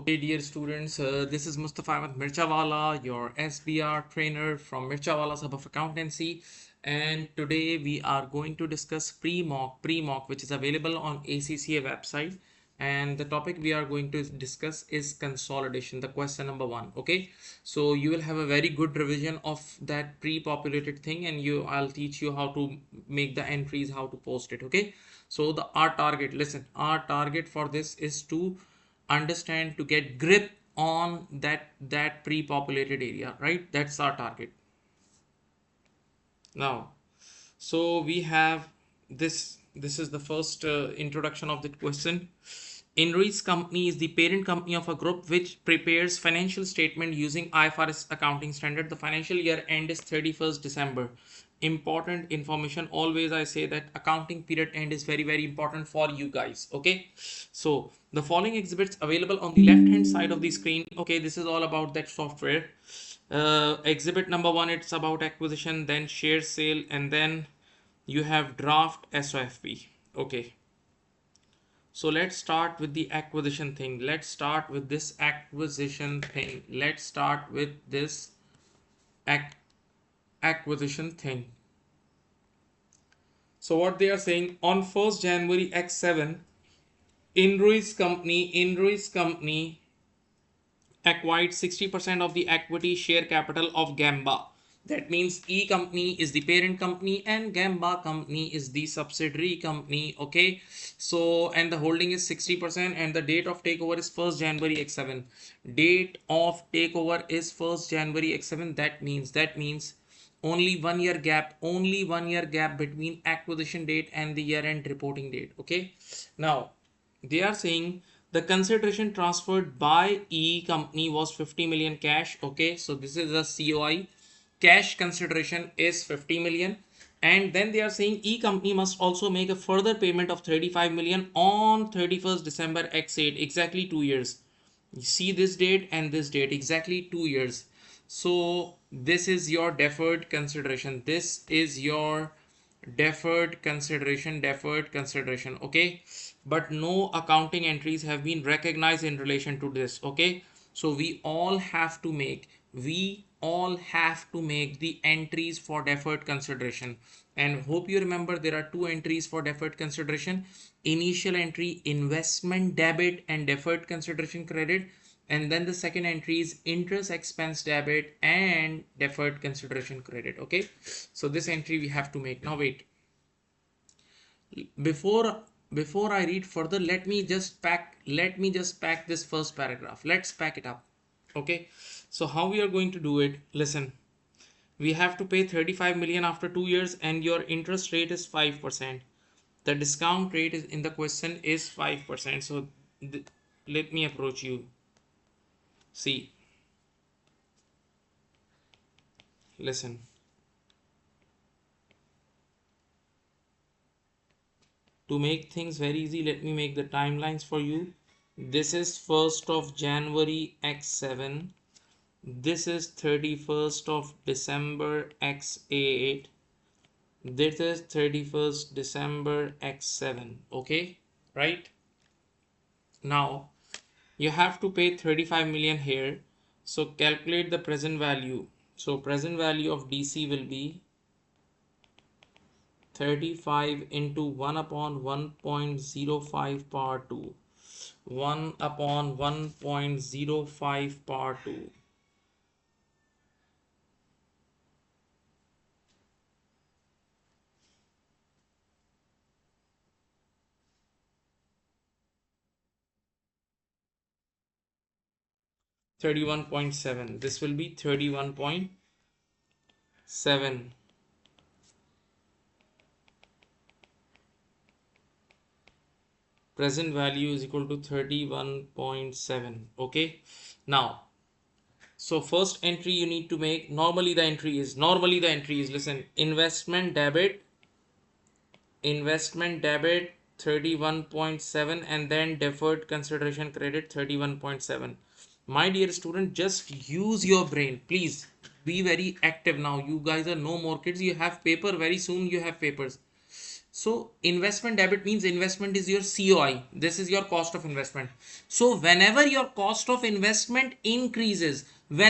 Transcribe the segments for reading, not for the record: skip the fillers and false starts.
Okay, dear students, this is Mustafa Mirchawala, your SBR trainer from Mirchawala Sub of Accountancy, and today we are going to discuss pre-mock, which is available on ACCA website, and the topic we are going to discuss is consolidation, the question number 1. Okay, so you will have a very good revision of that pre-populated thing, and I'll teach you how to make the entries, how to post it. Okay, so our target, listen, our target for this is to understand, to get grip on that pre-populated area, right? That's our target. Now, so we have this is the first introduction of the question. Inrui's company is the parent company of a group which prepares financial statement using IFRS accounting standard. The financial year end is 31st December. Important information. Always I say that accounting period end is very important for you guys. Okay, so the following exhibits available on the left hand side of the screen. Okay, this is all about that software. Exhibit number 1, it's about acquisition, then share sale, and then you have draft SOFP. Okay, so let's start with the acquisition thing. Let's start with this acquisition thing. Let's start with this acquisition thing. So what they are saying, on 1st January X7, Inrui's company acquired 60% of the equity share capital of Gamba. That means E company is the parent company and Gamba company is the subsidiary company. Okay, so and the holding is 60% and the date of takeover is 1st January X7. Date of takeover is 1st January X7. That means only 1 year gap between acquisition date and the year end reporting date. Okay, now they are saying the consideration transferred by E company was 50 million cash. Okay, so this is a COI. Cash consideration is 50 million, and then they are saying E company must also make a further payment of 35 million on 31st December X8, exactly 2 years. You see this date and this date, exactly 2 years. So this is your deferred consideration. This is your deferred consideration. Okay, but no accounting entries have been recognized in relation to this. Okay, so we all have to make the entries for deferred consideration, and hope you remember there are two entries for deferred consideration. Initial entry, investment debit and deferred consideration credit, and then the second entry is interest expense debit and deferred consideration credit. Okay, so this entry we have to make. Now wait, before I read further, let me just pack this first paragraph. Let's pack it up. Okay, so how we are going to do it, listen, we have to pay 35 million after 2 years and your interest rate is 5%. The discount rate is in the question is 5%. So let me approach you. See, listen, to make things very easy, let me make the timelines for you. This is 1st of January X7. This is 31st of December X8. This is 31st December X7. Okay, right? Now you have to pay 35 million here. So calculate the present value. So present value of DC will be 35 into 1 upon 1.05 power 2. 1 upon 1.05 power 2. $31.7. This will be 31.7. Present value is equal to 31.7. Okay, now so first entry you need to make, normally the entry is listen, investment debit 31.7 and then deferred consideration credit 31.7. My dear student, just use your brain, please be very active. Now you guys are no more kids, you have paper very soon, you have papers. So investment debit means investment is your COI. This is your cost of investment. So whenever your cost of investment increases, your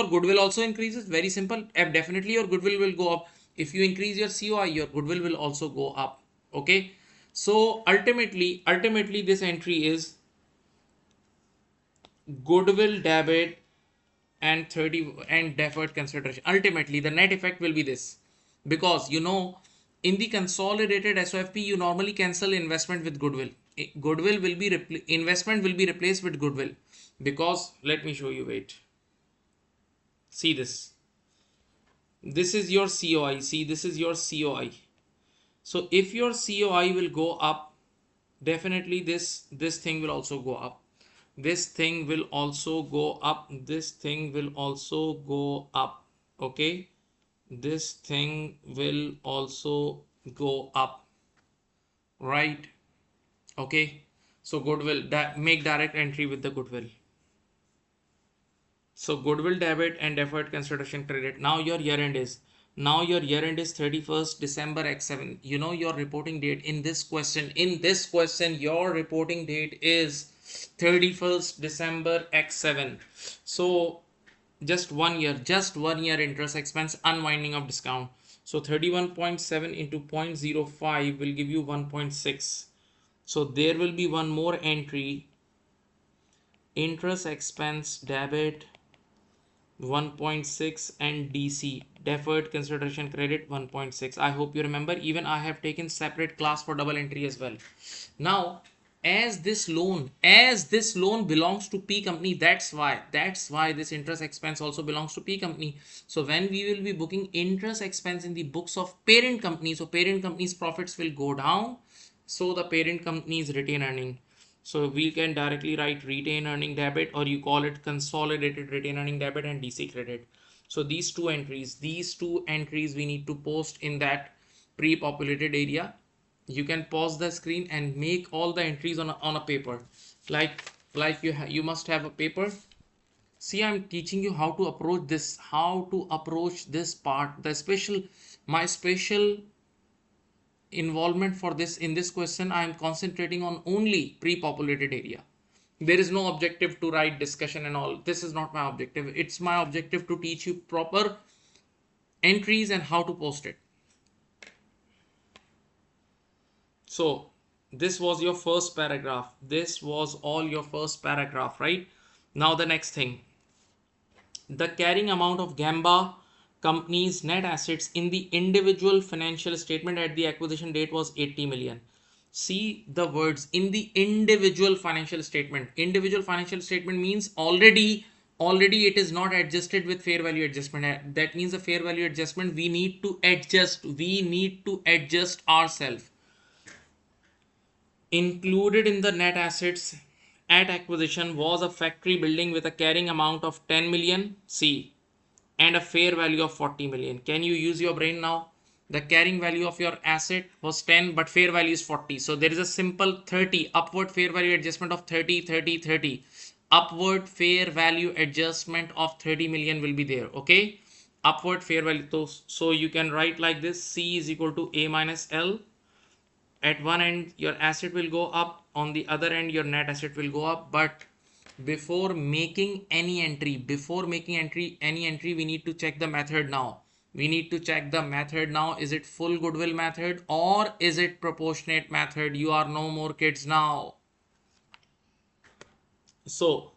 goodwill also increases. Very simple. Definitely your goodwill will go up. If you increase your COI, your goodwill will also go up. Okay. So ultimately this entry is goodwill debit and 30 and deferred consideration. Ultimately the net effect will be this, because in the consolidated SOFP you normally cancel investment with goodwill. Goodwill will be investment will be replaced with goodwill, because let me show you. Wait, see this is your COI. See, this is your COI. So if your COI will go up, definitely this thing will also go up. This thing will also go up. This thing will also go up. Okay, this thing will also go up, right? Okay, so goodwill, that make direct entry with the goodwill. So goodwill debit and deferred consideration credit. Now your year end is 31st December X7. Your reporting date in this question. Your reporting date is 31st December X7. So just 1 year interest expense unwinding of discount. So 31.7 into 0.05 will give you 1.6. So there will be one more entry, interest expense debit 1.6 and DC deferred consideration credit 1.6. I hope you remember. Even I have taken separate class for double entry as well. Now as this loan belongs to P company, that's why this interest expense also belongs to P company. So when we will be booking interest expense in the books of parent company, so parent company's profits will go down, so the parent company's retain earning. So we can directly write retain earning debit, or you call it consolidated retain earning debit and DC credit. So these two entries we need to post in that pre-populated area. You can pause the screen and make all the entries on a paper, like you must have a paper. See, I'm teaching you how to approach this part. My special involvement for this in this question, I am concentrating on only pre-populated area. There is no objective to write discussion and all. This is not my objective. It's my objective to teach you proper entries and how to post it. So this was your first paragraph. This was all your first paragraph, right? Now the next thing, the carrying amount of Gamba company's net assets in the individual financial statement at the acquisition date was 80 million. See the words in the individual financial statement. Individual financial statement means already it is not adjusted with fair value adjustment. That means the fair value adjustment we need to adjust ourselves. Included in the net assets at acquisition was a factory building with a carrying amount of 10 million, C, and a fair value of 40 million. Can you use your brain now? The carrying value of your asset was 10, but fair value is 40. So there is a simple 30 upward fair value adjustment of 30. Upward fair value adjustment of 30 million will be there. Okay, upward fair value. So you can write like this: C is equal to A minus L. At one end your asset will go up, on the other end your net asset will go up. But before making any entry, we need to check the method now. Is it full goodwill method or is it proportionate method? You are no more kids now. So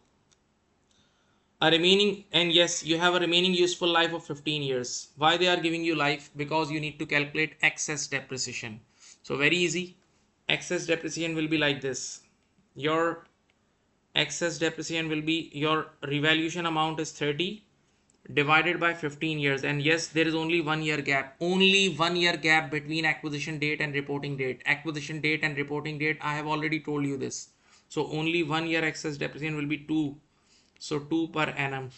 yes, you have a remaining useful life of 15 years. Why they are giving you life? Because you need to calculate excess depreciation. So very easy. Excess depreciation will be like this. Your excess depreciation will be, your revaluation amount is 30 divided by 15 years. And yes, there is only 1 year gap. Between acquisition date and reporting date. I have already told you this. So only 1 year excess depreciation will be 2. So 2 per annum.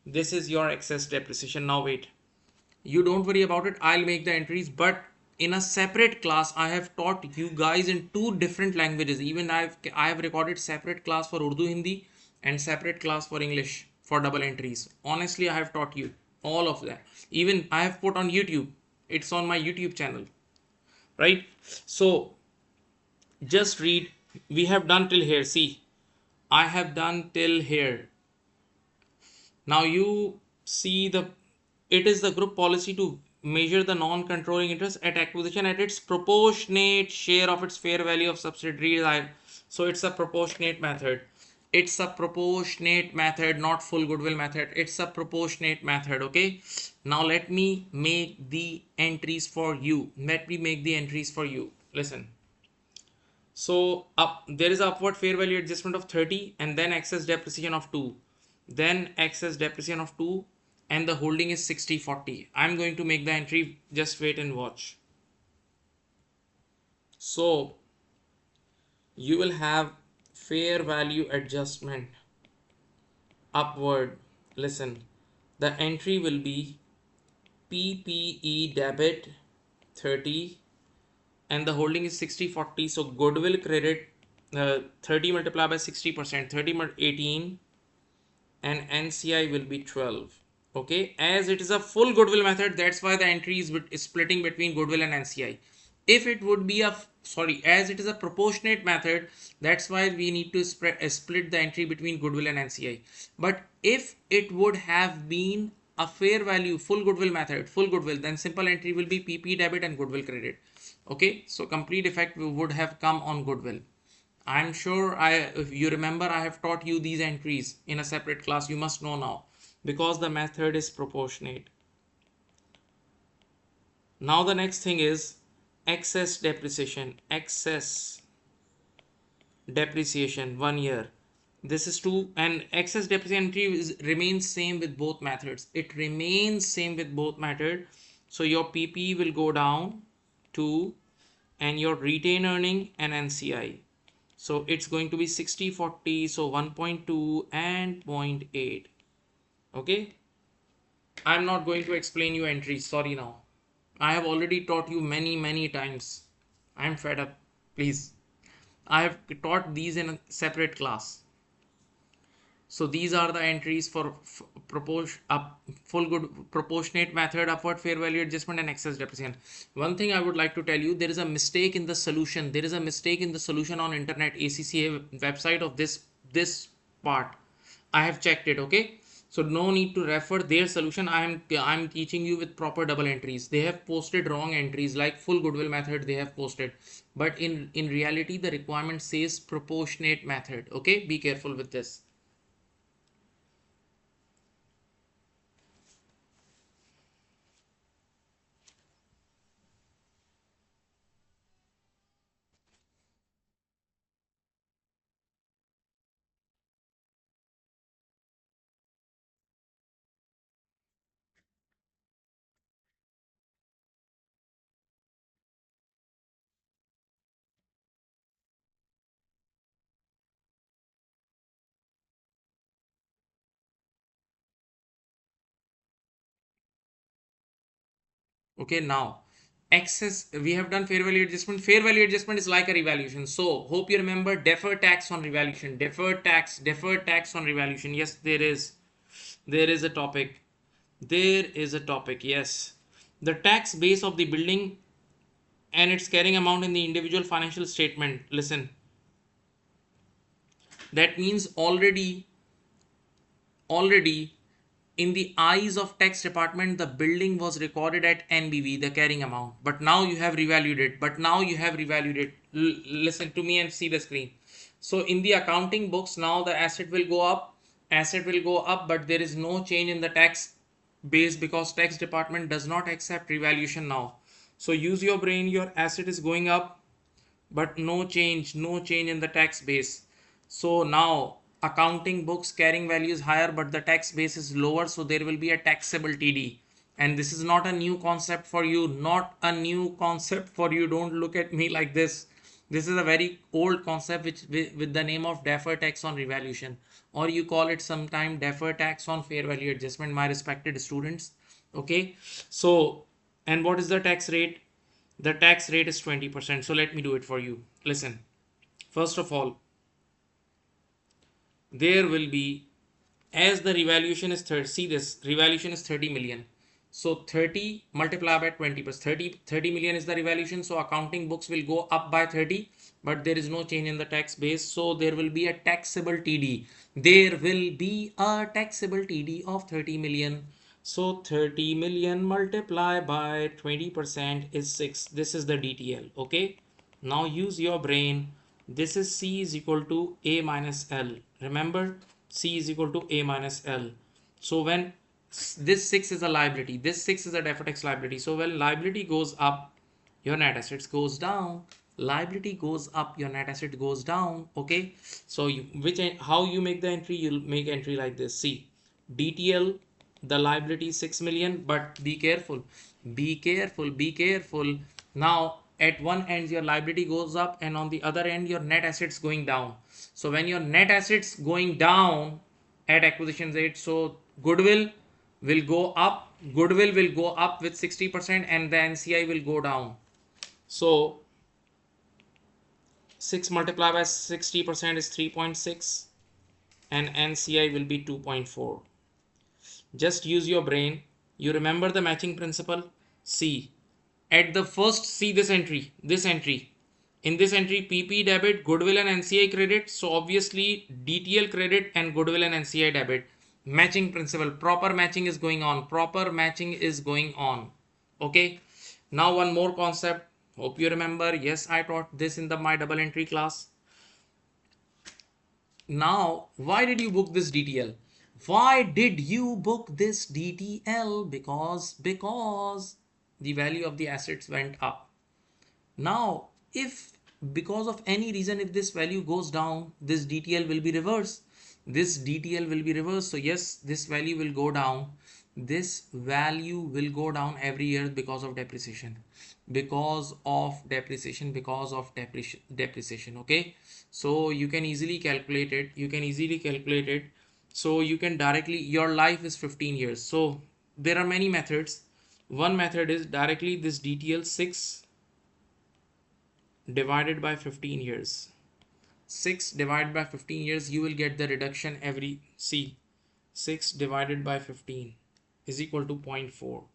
This is your excess depreciation. Now wait. You don't worry about it. I'll make the entries, but in a separate class I have taught you guys in 2 different languages. Even I have recorded separate class for Urdu Hindi and separate class for English for double entries. Honestly, I have taught you all of that. Even I have put on YouTube. It's on my YouTube channel, right? So just read. We have done till here. See, I have done till here. Now you see it is the group policy to measure the non-controlling interest at acquisition at its proportionate share of its fair value of subsidiary. So it's a proportionate method. It's a proportionate method, not full goodwill method. It's a proportionate method. Okay. Now let me make the entries for you. Listen. So there is upward fair value adjustment of 30 and then excess depreciation of 2. Then excess depreciation of 2 and the holding is 60/40. I'm going to make the entry. Just wait and watch. So you will have fair value adjustment upward. Listen, the entry will be PPE debit 30 and the holding is 60/40. So goodwill credit 30 multiplied by 60%, 30 18 and NCI will be 12. Okay, as it is a full goodwill method, that's why the entry is splitting between goodwill and NCI. If it would be as it is a proportionate method, that's why we need to split the entry between goodwill and NCI. But if it would have been a fair value full goodwill method, full goodwill, then simple entry will be PP debit and goodwill credit. Okay, so complete effect would have come on goodwill. I'm sure if you remember, I have taught you these entries in a separate class. You must know now because the method is proportionate. Now the next thing is excess depreciation. Excess depreciation 1 year. This is 2 and excess depreciation entry remains same with both methods. It remains same with both methods. So your PP will go down to and your retained earning and NCI. So it's going to be 60/40, so 1.2 and 0.8. Okay. I'm not going to explain you entries. Sorry now. I have already taught you many times. I'm fed up. Please. I have taught these in a separate class. So these are the entries for proportionate method, upward fair value adjustment and excess depreciation. One thing I would like to tell you, there is a mistake in the solution. There is a mistake in the solution on internet ACCA website of this part. I have checked it. Okay. So no need to refer their solution. I'm teaching you with proper double entries. They have posted wrong entries like full goodwill method they have posted. But in reality, the requirement says proportionate method. Okay. Be careful with this. Okay, now excess, we have done fair value adjustment. Fair value adjustment is like a revaluation. So hope you remember deferred tax on revaluation, deferred tax on revaluation. Yes, there is a topic. There is a topic. Yes, the tax base of the building and its carrying amount in the individual financial statement. Listen, that means already in the eyes of tax department the building was recorded at NBV, the carrying amount, but now you have revalued it. Listen to me and see the screen. So in the accounting books now the asset will go up, but there is no change in the tax base because tax department does not accept revaluation now. So use your brain. Your asset is going up but no change in the tax base. So now accounting books carrying value is higher but the tax base is lower, so there will be a taxable TD. And this is not a new concept for you, don't look at me like this. This is a very old concept which with the name of deferred tax on revaluation, or you call it sometime deferred tax on fair value adjustment, my respected students. Okay, so and what is the tax rate? The tax rate is 20%. So let me do it for you. Listen, first of all, there will be, as the revaluation is 30, see this, revaluation is 30 million. So 30 multiplied by 20%. 30 million is the revaluation. So accounting books will go up by 30, but there is no change in the tax base. So there will be a taxable TD. There will be a taxable TD of 30 million. So 30 million multiplied by 20% is 6. This is the DTL. Okay. Now use your brain. This is C is equal to A minus L. Remember, C is equal to A minus L. So when this 6 is a liability, this 6 is a deferred tax liability. So when liability goes up, your net assets goes down. Liability goes up, your net asset goes down. Okay. So how you make the entry? You'll make entry like this. See, DTL, the liability is 6 million, but be careful. Be careful. Be careful. Now at one end your liability goes up, and on the other end your net assets going down. So when your net assets going down at acquisition rate, so goodwill will go up. Goodwill will go up with 60%, and the NCI will go down. So 6 multiplied by 60% is 3.6, and NCI will be 2.4. Just use your brain. You remember the matching principle? See, at the first, see this entry. In this entry, PP debit, goodwill and NCI credit. So obviously DTL credit and goodwill and NCI debit. Matching principle. Proper matching is going on. Okay. Now one more concept. Hope you remember. Yes, I taught this in my double entry class. Now, why did you book this DTL? Why did you book this DTL? Because the value of the assets went up. Now, if because of any reason, if this value goes down, this DTL will be reversed. So yes, this value will go down. This value will go down every year because of depreciation. Okay. So you can easily calculate it. So you can directly, your life is 15 years. So there are many methods. One method is directly this DTL 6 divided by 15 years. 6 divided by 15 years, you will get the reduction every, see, 6 divided by 15 is equal to 0.4.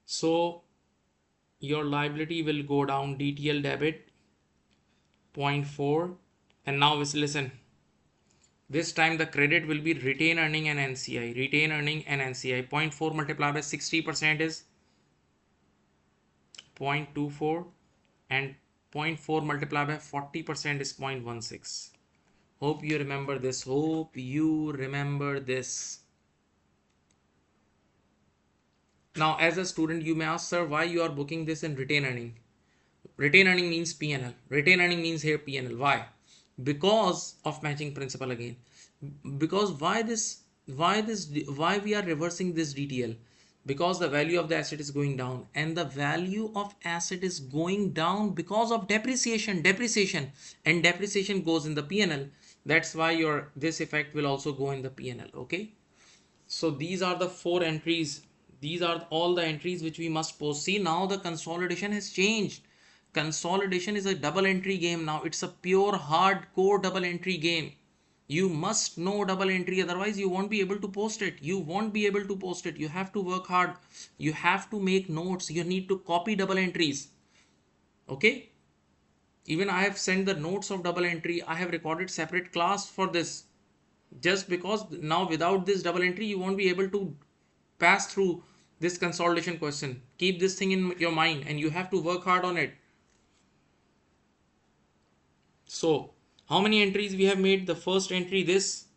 So your liability will go down, DTL debit 0.4. And now listen, this time the credit will be retained earning and NCI. 0.4 multiplied by 60% is 0.24, and 0.4 multiplied by 40% is 0.16. Hope you remember this. Now as a student, you may ask, sir, why you are booking this in retained earning? Retained earning means PNL. Retained earning means here PNL. Why? Because of matching principle again. Because why we are reversing this DTL? Because the value of the asset is going down, and the value of asset is going down because of depreciation, and depreciation goes in the PNL. That's why this effect will also go in the PNL. Okay. So these are the 4 entries. These are all the entries which we must post. See, now the consolidation has changed. Consolidation is a double entry game now. It's a pure hardcore double entry game. You must know double entry, otherwise you won't be able to post it. You have to work hard. You have to make notes. You need to copy double entries. Okay. Even I have sent the notes of double entry. I have recorded separate class for this. Just because now without this double entry, you won't be able to pass through this consolidation question. Keep this thing in your mind, and you have to work hard on it. So how many entries we have made? The first entry, this,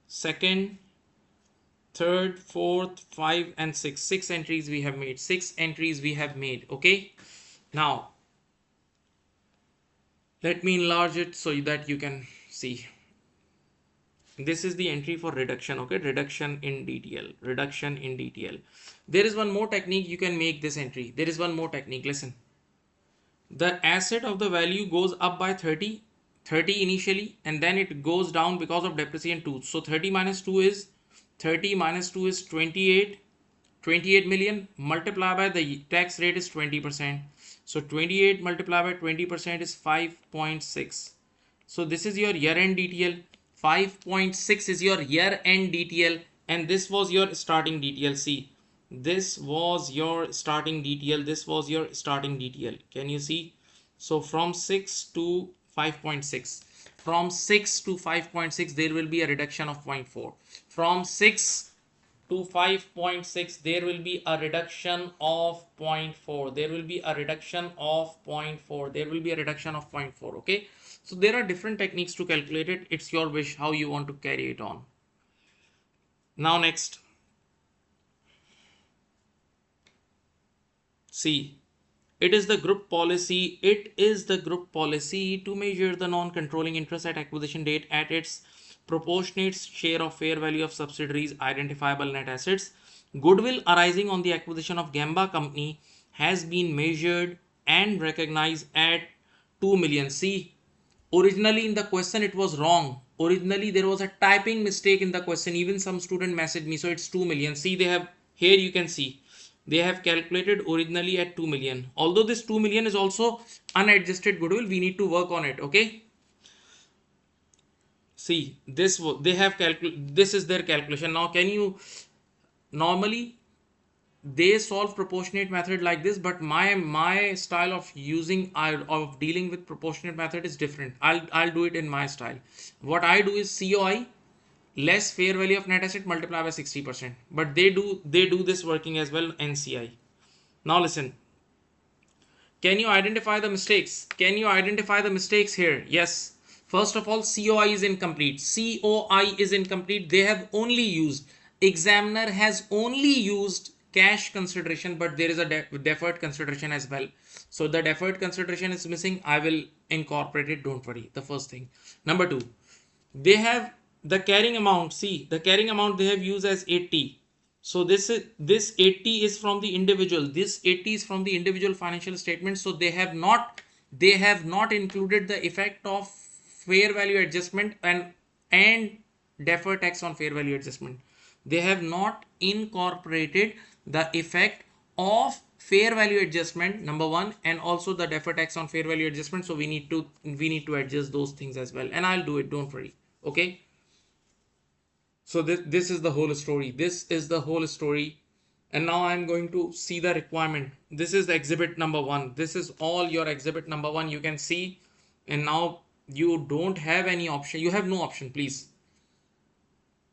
second, third, fourth, 5 and 6. 6 entries we have made. Okay. Now let me enlarge it so that you can see. This is the entry for reduction. Okay. Reduction in DTL. There is one more technique you can make this entry. Listen. The asset of the value goes up by 30 initially, and then it goes down because of depreciation 2. So 30 minus 2 is 28 million, multiplied by the tax rate is 20%. So 28 multiplied by 20% is 5.6. So this is your year-end DTL. 5.6 is your year-end DTL, and this was your starting DTL. See, This was your starting DTL. This was your starting DTL. Can you see? So from 6 to 5.6. From 6 to 5.6, there will be a reduction of 0.4. From 6 to 5.6, there will be a reduction of 0.4. There will be a reduction of 0.4. There will be a reduction of 0.4. Okay. So there are different techniques to calculate it. It's your wish how you want to carry it on. Now next. See, it is the group policy. It is the group policy to measure the non-controlling interest at acquisition date at its proportionate share of fair value of subsidiaries identifiable net assets. Goodwill arising on the acquisition of Gamba company has been measured and recognized at 2 million. See, originally in the question it was wrong. Originally there was a typing mistake in the question. Even some student messaged me, so it's 2 million. See, they have here, you can see they have calculated originally at 2 million. Although this 2 million is also unadjusted goodwill, we need to work on it. Okay. See, this they have calculated. This is their calculation. Now, can you normally they solve proportionate method like this, but my style of using of dealing with proportionate method is different. I'll do it in my style. What I do is COI less fair value of net asset multiply by 60%. But they do this working as well, NCI. Now listen. Can you identify the mistakes? Can you identify the mistakes here? Yes. First of all, COI is incomplete. COI is incomplete. They have only used, examiner has only used cash consideration, but there is a deferred consideration as well. So the deferred consideration is missing. I will incorporate it. Don't worry. The first thing. Number two, they have the carrying amount. See, the carrying amount they have used as 80. So this 80 is from the individual. This 80 is from the individual financial statement. So they have not included the effect of fair value adjustment and deferred tax on fair value adjustment. They have not incorporated the effect of fair value adjustment, number one, and also the deferred tax on fair value adjustment. So we need to adjust those things as well, and I'll do it. Don't worry. Okay. So this is the whole story. This is the whole story. And now I'm going to see the requirement. This is the exhibit number 1. This is all your exhibit number 1. You can see. And now you don't have any option. You have no option, please.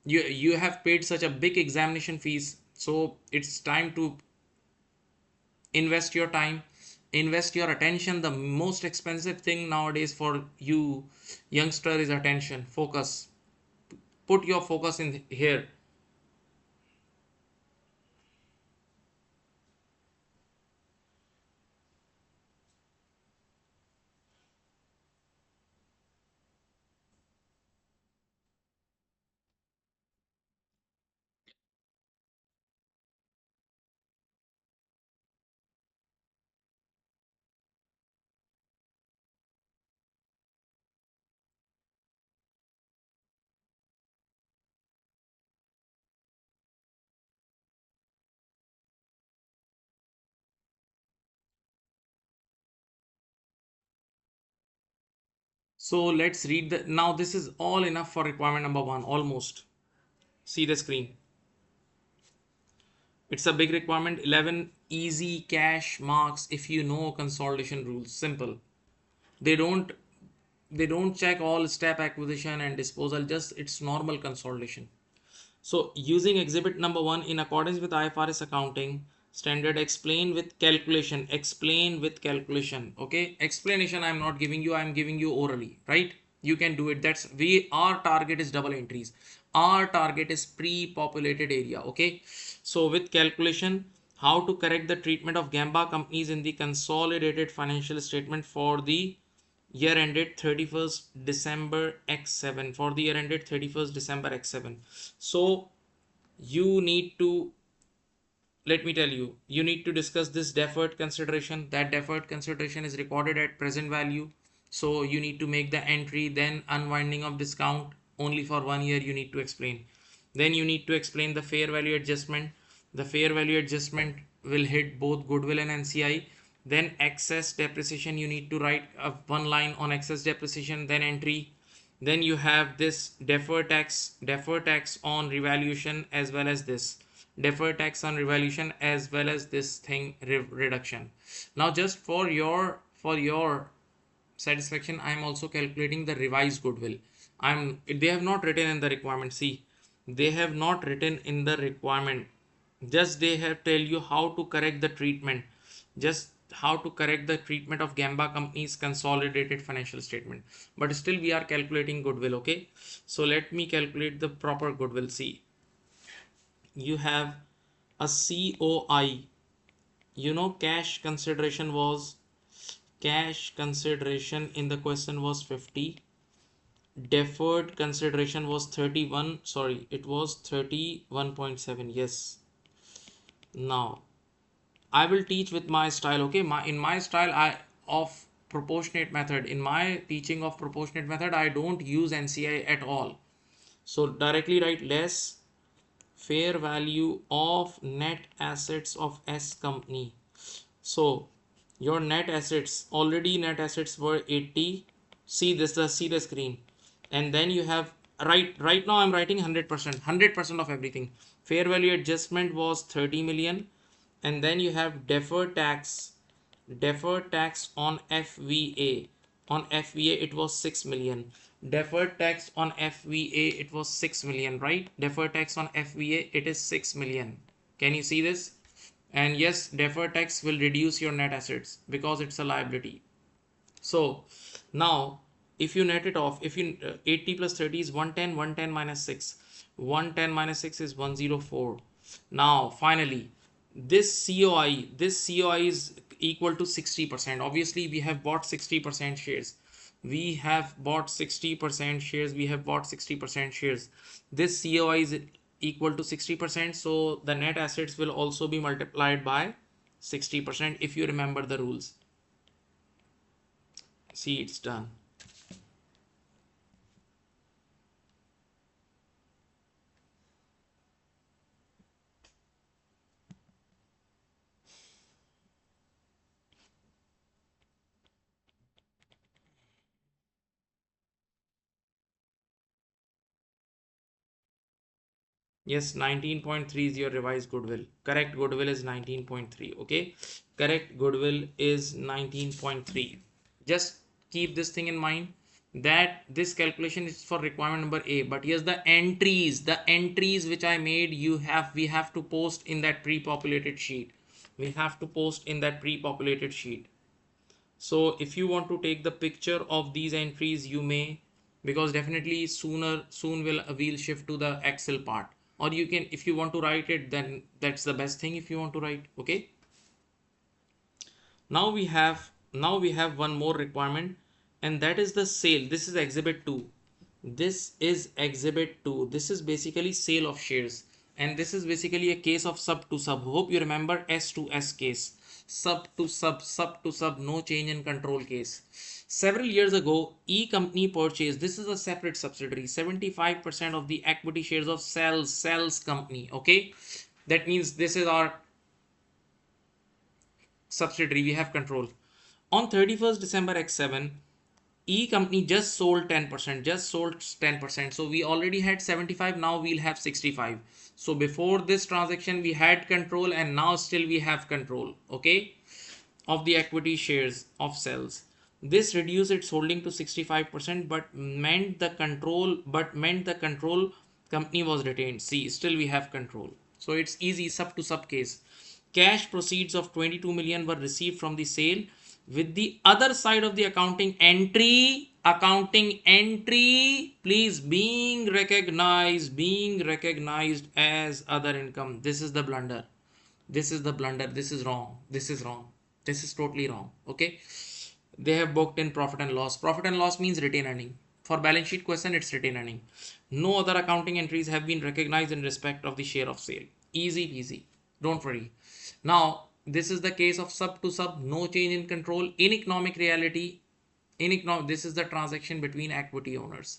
You have paid such a big examination fees. So it's time to invest your time, invest your attention. The most expensive thing nowadays for you youngster is attention, focus. Put your focus in here. So let's read the, now this is all enough for requirement number 1, almost. See the screen. It's a big requirement. 11 easy cash marks if you know consolidation rules. Simple. They don't check all step acquisition and disposal, just it's normal consolidation. So using exhibit number 1 in accordance with IFRS accounting standard, explain with calculation. Okay, explanation I'm not giving you, I'm giving you orally, right? You can do it. That's our target is double entries. Our target is pre-populated area. Okay, so with calculation, how to correct the treatment of Gamba companies in the consolidated financial statement for the year ended 31st December X7, for the year ended 31st December X7. So you need to, let me tell you, you need to discuss this deferred consideration. That deferred consideration is recorded at present value. So you need to make the entry, then unwinding of discount only for 1 year you need to explain. Then you need to explain the fair value adjustment. The fair value adjustment will hit both goodwill and NCI. Then excess depreciation, you need to write one line on excess depreciation, then entry. Then you have this deferred tax on revaluation as well as this. deferred tax on revaluation, as well as this thing reduction. Now just for your satisfaction, I am also calculating the revised goodwill. They have not written in the requirement. See, they have not written in the requirement. Just they have tell you how to correct the treatment. Just how to correct the treatment of Gamba company's consolidated financial statement. But still we are calculating goodwill. Okay. So let me calculate the proper goodwill. See, you have a COI. Cash consideration in the question was 50. Deferred consideration was 31. Sorry, it was 31.7. Yes. Now I will teach with my style. Okay, in my style of proportionate method. In my teaching of proportionate method, I don't use NCI at all. So directly write less fair value of net assets of S company. So your net assets, already net assets were 80. See the screen, and then you have right now I'm writing 100% of everything. Fair value adjustment was 30 million, and then you have deferred tax on FVA. On FVA it was 6 million. Deferred tax on FVA it was 6 million, right? Deferred tax on FVA it is 6 million. Can you see this? And yes, deferred tax will reduce your net assets because it's a liability. So now if you net it off, if you 80 plus 30 is 110, 110 minus 6, 110 minus 6 is 104. Now finally this COI is equal to 60%. Obviously we have bought 60% shares. We have bought 60% shares. This COI is equal to 60%. So the net assets will also be multiplied by 60% if you remember the rules. See, it's done. Yes, 19.3 is your revised goodwill. Correct goodwill is 19.3. Okay. Correct goodwill is 19.3. Just keep this thing in mind that this calculation is for requirement number A. But yes, the entries which I made, we have to post in that pre-populated sheet. So if you want to take the picture of these entries, you may, because definitely soon we'll shift to the Excel part. Or you can, if you want to write it, then that's the best thing if you want to write. Okay. Now we have one more requirement, and that is the sale. This is exhibit 2. This is basically sale of shares, and this is basically a case of sub to sub. Hope you remember S to S case. Sub to sub, no change in control case. Several years ago, E company purchased, this is a separate subsidiary, 75% of the equity shares of cells company. Okay, that means this is our subsidiary, we have control. On 31st December X7, E company just sold 10%. So we already had 75, now we'll have 65. So before this transaction we had control, and now still we have control, okay, of the equity shares of cells. This reduced its holding to 65%, but meant the control company was retained. See, still we have control. So it's easy, sub to sub case. Cash proceeds of 22 million were received from the sale, with the other side of the accounting entry, please, being recognized as other income. This is the blunder. This is wrong. This is totally wrong. Okay. They have booked in profit and loss. Profit and loss means retained earning. For balance sheet question, it's retained earning. No other accounting entries have been recognized in respect of the share of sale. Easy peasy. Don't worry. Now, this is the case of sub to sub, no change in control. In economic reality, this is the transaction between equity owners.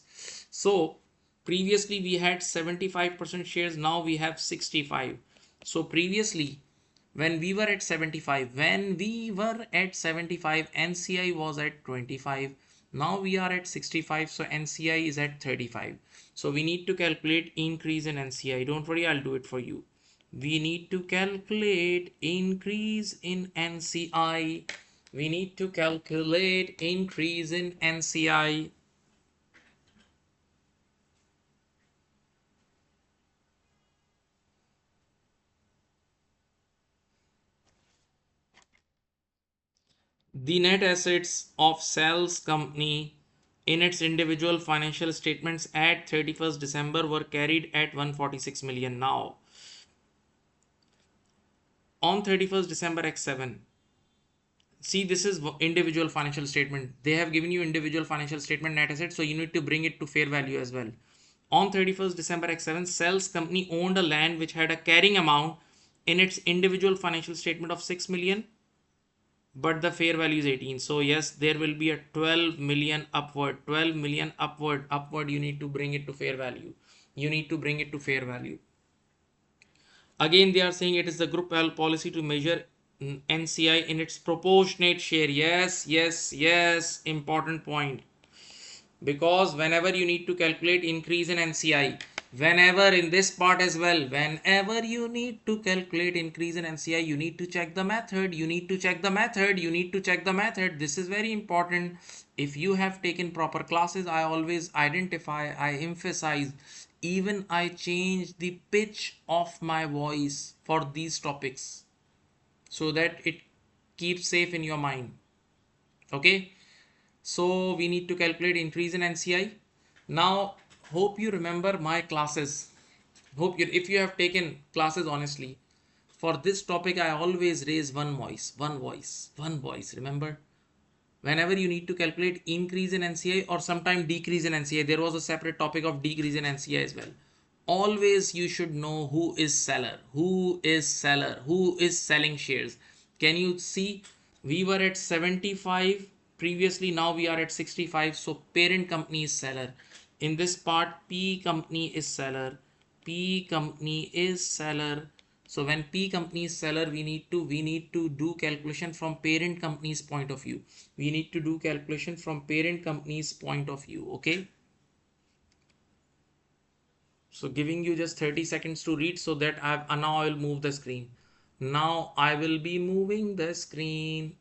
So previously we had 75% shares, now we have 65. So previously when we were at 75, NCI was at 25. Now we are at 65, so NCI is at 35. So we need to calculate increase in NCI. Don't worry, I'll do it for you. We need to calculate increase in NCI. We need to calculate increase in NCI. The net assets of sales company in its individual financial statements at 31st December were carried at 146 million. Now, on 31st December X7, see, this is individual financial statement. They have given you individual financial statement net assets, so you need to bring it to fair value as well. On 31st December X7, sales company owned a land which had a carrying amount in its individual financial statement of 6 million, but the fair value is 18. So yes, there will be a 12 million upward, 12 million upward. You need to bring it to fair value. You need to bring it to fair value. Again, they are saying it is the group policy to measure NCI in its proportionate share. Yes, yes, yes. Important point. Because whenever you need to calculate increase in NCI, whenever in this part as well, whenever you need to calculate increase in NCI, you need to check the method. You need to check the method. You need to check the method. This is very important. If you have taken proper classes, I always identify, I emphasize, even I change the pitch of my voice for these topics so that it keeps safe in your mind. Okay. So we need to calculate increase in NCI. Now, hope you remember my classes. Hope you, if you have taken classes honestly, for this topic, I always raise one voice, one voice, one voice. Remember, whenever you need to calculate increase in NCI or sometime decrease in NCI, there was a separate topic of decrease in NCI as well. Always you should know who is seller, who is seller, who is selling shares. Can you see, we were at 75 previously, now we are at 65. So parent company is seller. In this part, P company is seller, P company is seller. So when P company is seller, we need to do calculation from parent company's point of view. We need to do calculation from parent company's point of view. Okay. So giving you just 30 seconds to read, so that now I will move the screen. Now I will be moving the screen.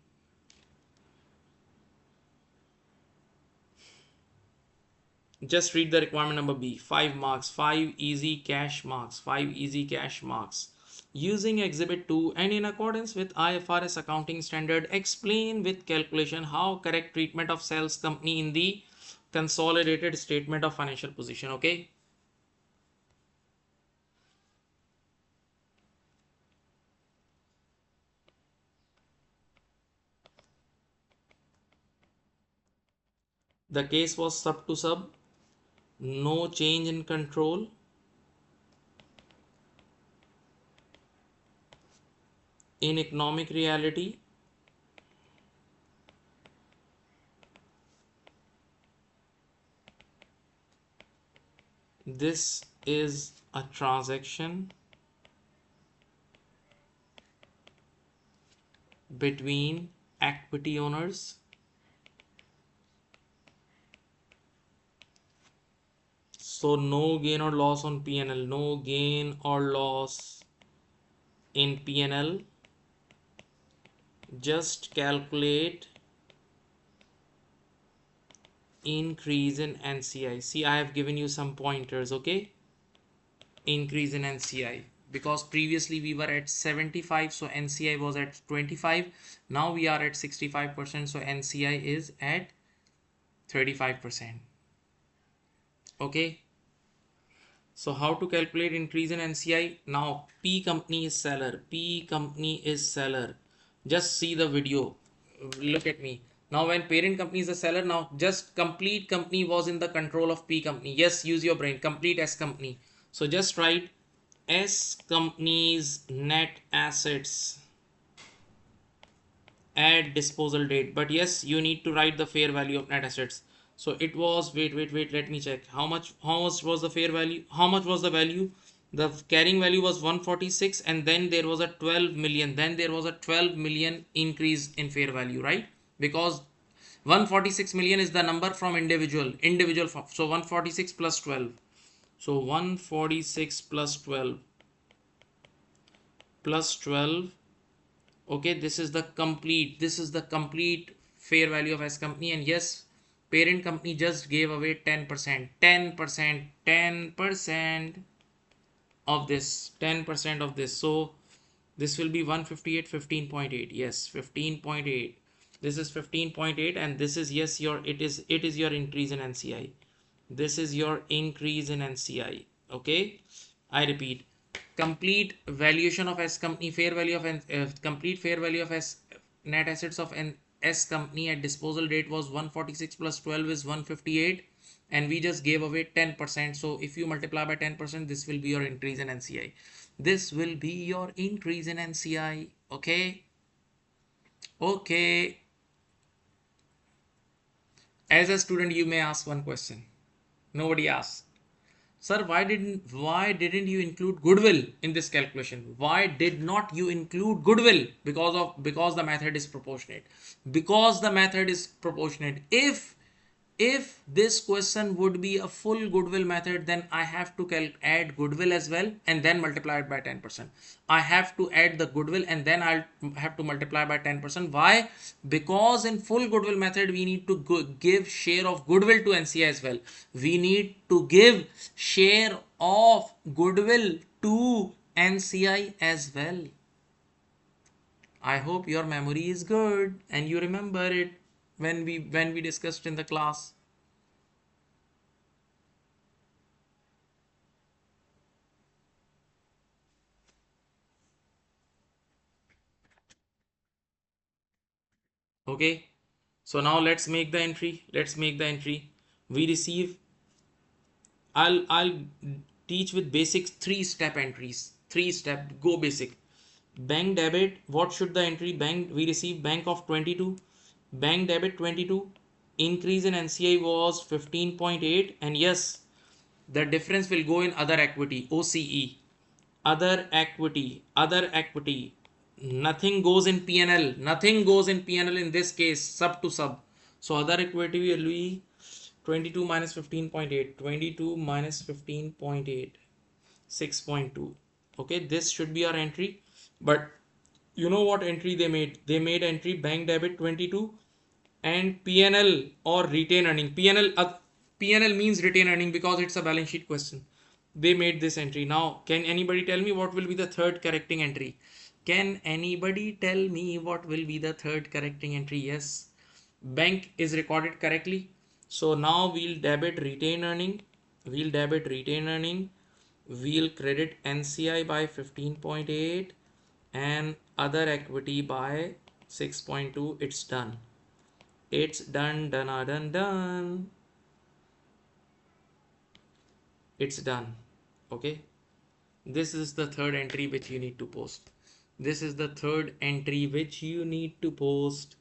Just read the requirement number B. 5 marks, 5 easy cash marks, 5 easy cash marks. Using exhibit 2 and in accordance with IFRS accounting standard, explain with calculation how correct treatment of sales company in the consolidated statement of financial position. Okay. The case was sub to sub, no change in control, in economic reality, this is a transaction between equity owners. So no gain or loss on P&L, no gain or loss in P&L. Just calculate increase in NCI. See, I have given you some pointers. Okay. Increase in NCI, because previously we were at 75, so NCI was at 25. Now we are at 65%, so NCI is at 35%. Okay. So how to calculate increase in NCI? Now P company is seller, P company is seller. Just see the video. Look at me. Now when parent company is a seller, now just complete company was in the control of P company. Yes, use your brain. Complete S company. So just write S company's net assets at disposal date. But yes, you need to write the fair value of net assets. So it was, wait, let me check. How much was the fair value? How much was the value? The carrying value was 146, and then there was a 12 million. Then there was a 12 million increase in fair value, right? Because 146 million is the number from individual. So 146 plus 12. So 146 plus 12. plus 12. Okay, this is the complete fair value of S company. And yes, parent company just gave away 10%, 10%, 10% of this, 10% of this. So this will be 158, 15.8. Yes, 15.8. This is 15.8, and this is, yes, it is your increase in NCI. This is your increase in NCI. Okay, I repeat, complete valuation of S company, fair value of complete fair value of S net assets of an S company at disposal date was 146 plus 12 is 158, and we just gave away 10%. So if you multiply by 10%, this will be your increase in NCI. This will be your increase in NCI. Okay. Okay. As a student, you may ask one question. Nobody asks. Sir, why didn't you include goodwill in this calculation? Why did not you include goodwill? Because the method is proportionate. Because the method is proportionate. If this question would be a full goodwill method, then I have to add goodwill as well and then multiply it by 10%. I have to add the goodwill and then I'll have to multiply by 10%. Why? Because in full goodwill method, we need to give share of goodwill to NCI as well. We need to give share of goodwill to NCI as well. I hope your memory is good and you remember it when we discussed in the class. Okay, so now let's make the entry. We receive, I'll teach with basics, 3-step entries. 3-step, go basic. Bank debit, what should the entry? Bank, we receive bank of 22, bank debit 22, increase in NCI was 15.8, and yes, the difference will go in other equity, OCE. Other equity, nothing goes in PNL. Nothing goes in PNL in this case, sub to sub. So other equity will be 22 minus 15.8. 22 minus 15.8. 6.2. Okay, this should be our entry. But you know what entry they made? They made entry bank debit 22 and PNL or retain earning. PNL means retain earning because it's a balance sheet question. They made this entry. Now, can anybody tell me what will be the third correcting entry? Can anybody tell me what will be the third correcting entry? Yes, bank is recorded correctly. So now we'll debit retain earning. We'll debit retain earning. We'll credit NCI by 15.8 and other equity by 6.2. It's done. It's done. It's done. Okay. This is the third entry which you need to post. This is the third entry which you need to post.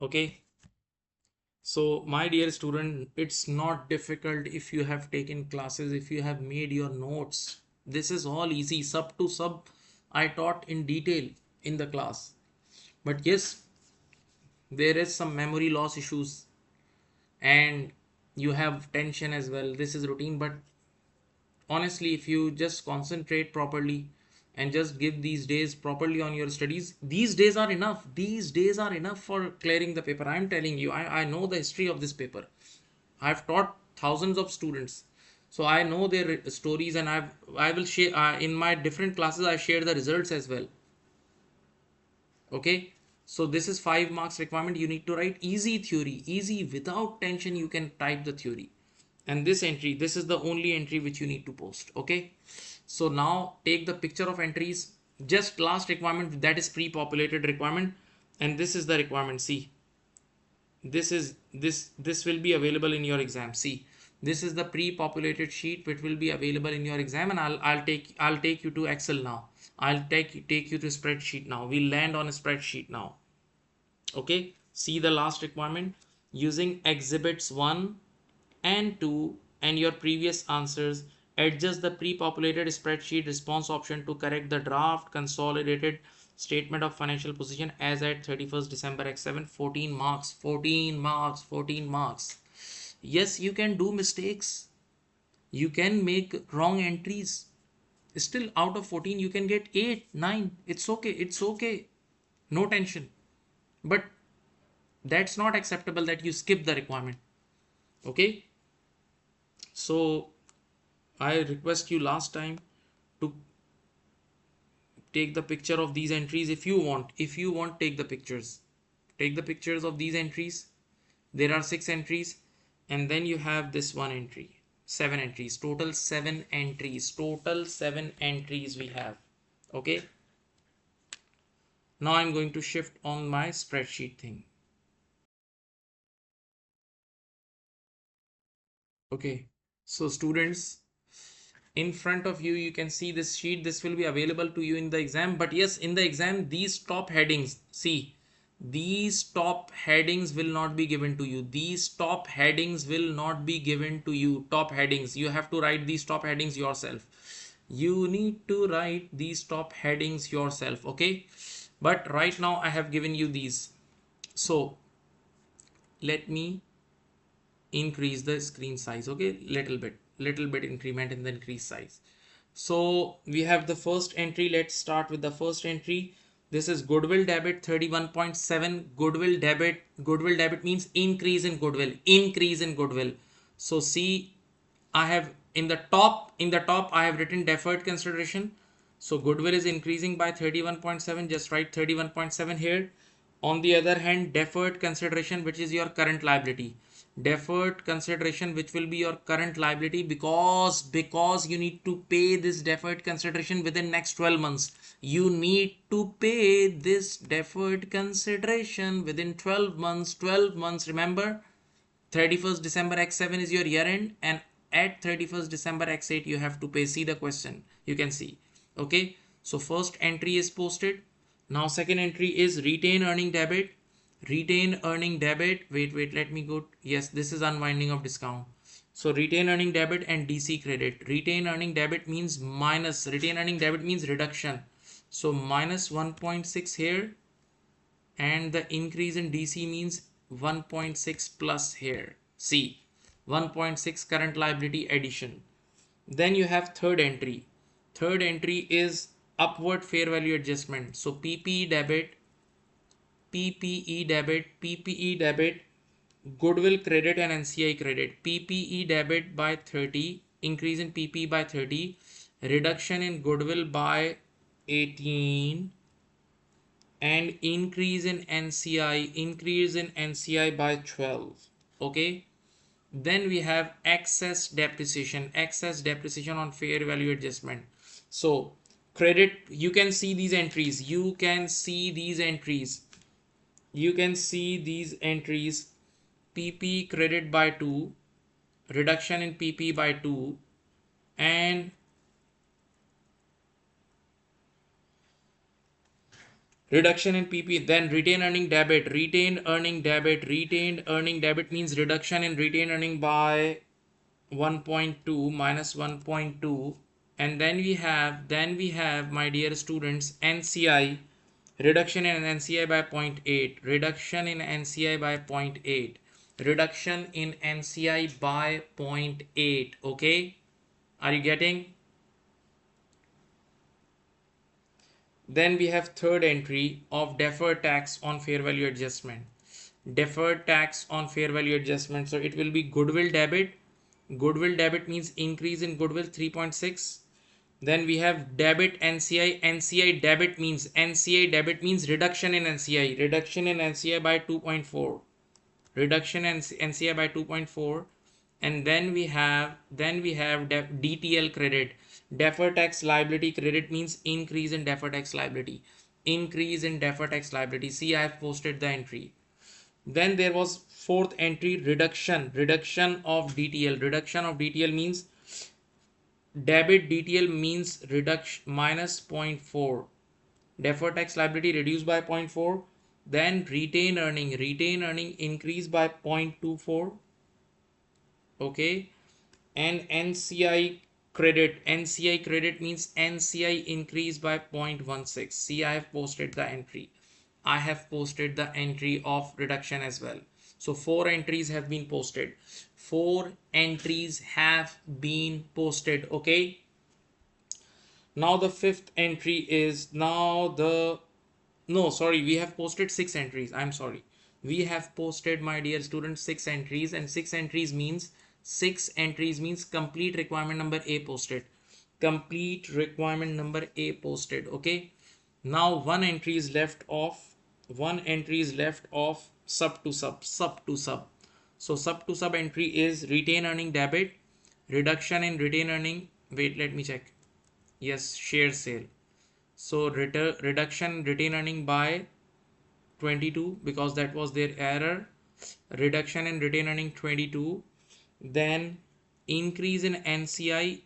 Okay. So my dear student, it's not difficult if you have taken classes, if you have made your notes. This is all easy. Sub to sub, I taught in detail in the class. But yes, there is some memory loss issues and you have tension as well. This is routine, but honestly, if you just concentrate properly and just give these days properly on your studies, these days are enough. These days are enough for clearing the paper. I'm telling you, I know the history of this paper. I've taught thousands of students, so I know their stories, and I will share in my different classes. I share the results as well. Okay, so this is 5 marks requirement. You need to write easy theory, easy without tension. You can type the theory, and this entry, this is the only entry which you need to post. Okay, so now take the picture of entries. Just last requirement, that is pre-populated requirement, and this is the requirement. See, this will be available in your exam. See, this is the pre-populated sheet which will be available in your exam, and I'll take you to Excel now. I'll take you to spreadsheet now. We'll land on a spreadsheet now. Okay, see the last requirement, using exhibits 1 and 2 and your previous answers. Adjust the pre-populated spreadsheet response option to correct the draft consolidated statement of financial position as at 31st December X7. 14 marks, 14 marks, 14 marks. Yes, you can do mistakes. You can make wrong entries. Still, out of 14, you can get 8, 9. It's okay. It's okay. No tension. But that's not acceptable that you skip the requirement. Okay. So I request you last time to take the picture of these entries if you want. If you want, take the pictures. Take the pictures of these entries. There are 6 entries, and then you have this one entry. 7 entries. Total 7 entries. Total 7 entries we have. Okay. Now I'm going to shift on my spreadsheet thing. Okay. So students, in front of you, you can see this sheet. This will be available to you in the exam. But yes, in the exam, these top headings, see, these top headings will not be given to you. These top headings will not be given to you. Top headings. You have to write these top headings yourself. You need to write these top headings yourself. Okay. But right now I have given you these. So let me increase the screen size. Okay, little bit increment in the increase size. So we have the first entry. Let's start with the first entry. This is goodwill debit 31.7. Goodwill debit means increase in goodwill, increase in goodwill. So see, I have in the top I have written deferred consideration. So goodwill is increasing by 31.7. Just write 31.7 here. On the other hand, deferred consideration, which is your current liability, deferred consideration, which will be your current liability, because you need to pay this deferred consideration within next 12 months. You need to pay this deferred consideration within 12 months. 12 months, remember, 31st December X7 is your year end, and at 31st December X8 you have to pay. See the question, you can see. Okay, so first entry is posted. Now second entry is retain earning debit. Retain earning debit, wait, let me go. Yes, this is unwinding of discount. So retain earning debit and DC credit. Retain earning debit means minus, retain earning debit means reduction. So minus 1.6 here, and the increase in DC means 1.6 plus here. See, 1.6 current liability addition. Then you have third entry. Third entry is upward fair value adjustment. So PPE debit, PPE debit, goodwill credit and NCI credit. PPE debit by 30, increase in PPE by 30, reduction in goodwill by 18, and increase in NCI by 12. Okay, then we have excess depreciation on fair value adjustment. So credit, you can see these entries, PP credit by 2, reduction in PP by 2, and reduction in PP. Then retained earning debit. Retained earning debit means reduction in retained earning by 1.2 minus 1.2. And then we have, my dear students, NCI, reduction in NCI by 0.8, reduction in NCI by 0.8, reduction in NCI by 0.8. Okay, are you getting? Then we have third entry of deferred tax on fair value adjustment. Deferred tax on fair value adjustment. So it will be goodwill debit. Goodwill debit means increase in goodwill 3.6. Then we have debit NCI. NCI debit means reduction in NCI. Reduction in NCI by 2.4. Reduction in NCI by 2.4. And then we have DTL credit. Deferred tax liability credit means increase in deferred tax liability. Increase in deferred tax liability. See, I have posted the entry. Then there was fourth entry, reduction of DTL. Reduction of DTL means debit DTL means reduction minus 0.4. Deferred tax liability reduced by 0.4. Then retain earning increased by 0.24. Okay, and NCI credit. NCI credit means NCI increase by 0.16. See, I have posted the entry. I have posted the entry of reduction as well. So 4 entries have been posted. 4 entries have been posted. Okay. Now the fifth entry is now the no, sorry, we have posted 6 entries. I'm sorry. We have posted, my dear students, 6 entries, and 6 entries means complete requirement number A posted. Complete requirement number A posted. Okay. Now one entry is left of sub to sub. So sub to sub entry is retain earning debit, reduction in retain earning. Wait, let me check. Yes, share sale. So reduction retain earning by 22 because that was their error. Reduction in retain earning 22. Then increase in NCI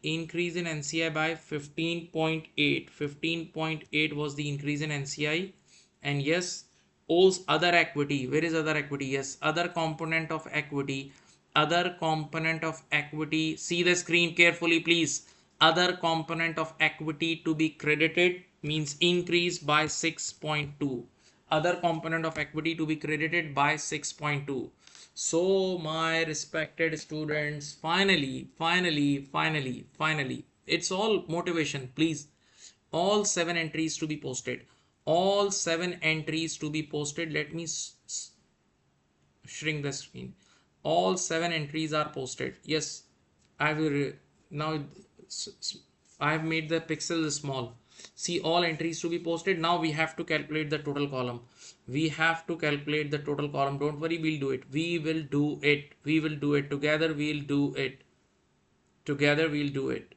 by 15.8. 15.8 was the increase in NCI. And yes, owes other equity. Where is other equity? Yes, other component of equity. Other component of equity. See the screen carefully, please. Other component of equity to be credited means increase by 6.2. Other component of equity to be credited by 6.2. So my respected students, finally, it's all motivation, please. All 7 entries to be posted. All 7 entries to be posted. Let me shrink the screen. All 7 entries are posted. Yes, I will now. I have made the pixels small. See, all entries to be posted. Now we have to calculate the total column. We have to calculate the total column. Don't worry, we'll do it. We will do it. We will do it together. We'll do it together. We'll do it.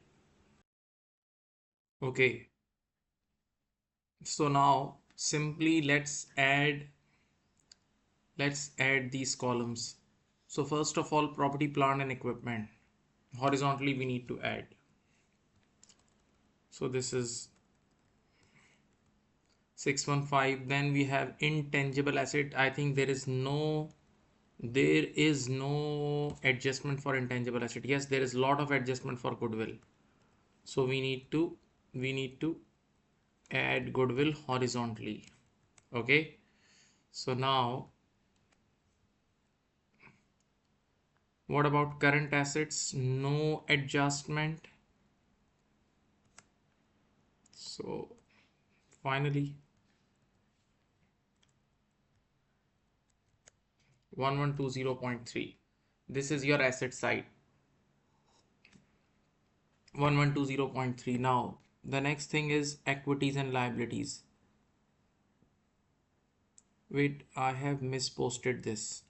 Okay. So now simply let's add these columns. So first of all, property, plant and equipment. Horizontally we need to add. So this is 615. Then we have intangible asset. I think there is no adjustment for intangible asset. Yes, there is a lot of adjustment for goodwill. So we need to add goodwill horizontally. Okay. So now what about current assets? No adjustment. So finally 1120.3. This is your asset side. 1120.3. Now the next thing is equities and liabilities. Wait, I have misposted this.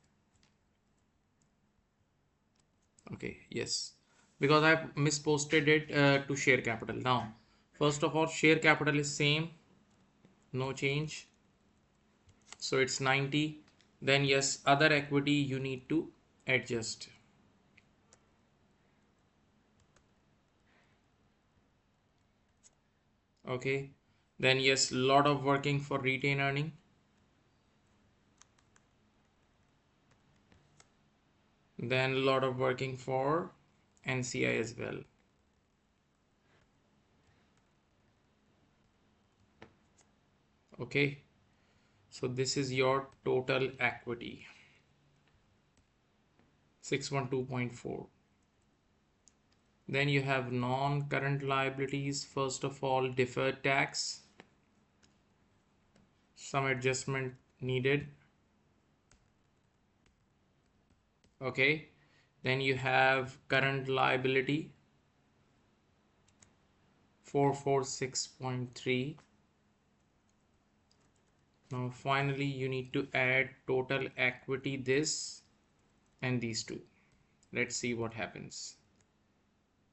Okay, yes, because I've misposted it to share capital. Now first of all, share capital is same, no change, so it's 90. Then yes, other equity you need to adjust. Okay, then yes, lot of working for retain earning. Then a lot of working for NCI as well. Okay, so this is your total equity, 612.4. Then you have non-current liabilities. First of all, deferred tax, some adjustment needed. Okay, then you have current liability 446.3. Now finally you need to add total equity, this and these two. Let's see what happens.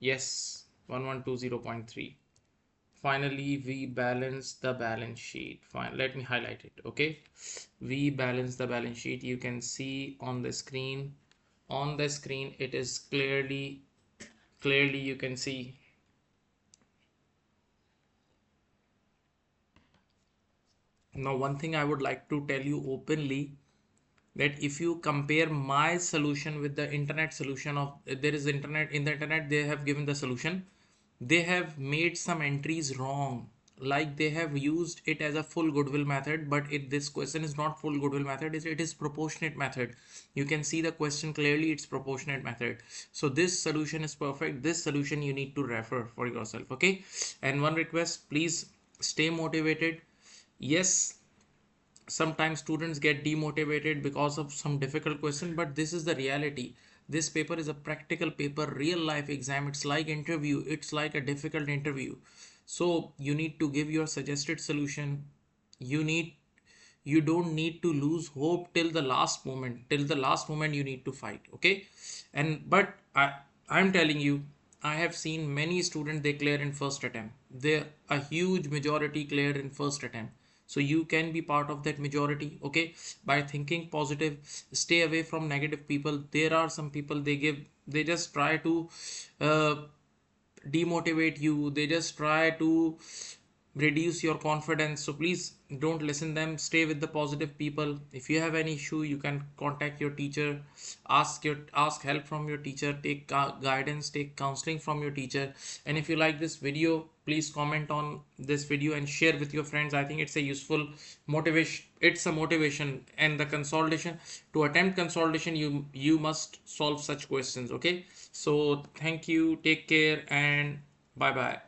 Yes, 1120.3. Finally we balance the balance sheet. Fine, let me highlight it. Okay, we balance the balance sheet. You can see on the screen. On the screen it is clearly you can see. Now one thing I would like to tell you openly, that if you compare my solution with the internet solution of, there is internet, in the internet they have given the solution, they have made some entries wrong, like they have used it as a full goodwill method, but this question is not full goodwill method, it is proportionate method. You can see the question clearly, it's proportionate method. So this solution is perfect. This solution you need to refer for yourself. Okay, and one request, please stay motivated. Yes, sometimes students get demotivated because of some difficult question, but this is the reality. This paper is a practical paper, real life exam. It's like interview, it's like a difficult interview. So you need to give your suggested solution. You don't need to lose hope till the last moment. Till the last moment you need to fight. Okay, and but I'm telling you, I have seen many students, they clear in first attempt. They, a huge majority clear in first attempt. So you can be part of that majority. Okay, by thinking positive, stay away from negative people. There are some people, they just try to uh, demotivate you, they just try to reduce your confidence. So please don't listen them, stay with the positive people. If you have any issue, you can contact your teacher, ask help from your teacher, take guidance, take counseling from your teacher. And if you like this video, please comment on this video and share with your friends. I think it's a useful motivation, it's a motivation. And the consolidation, to attempt consolidation, you must solve such questions. Okay, so thank you, take care, and bye bye.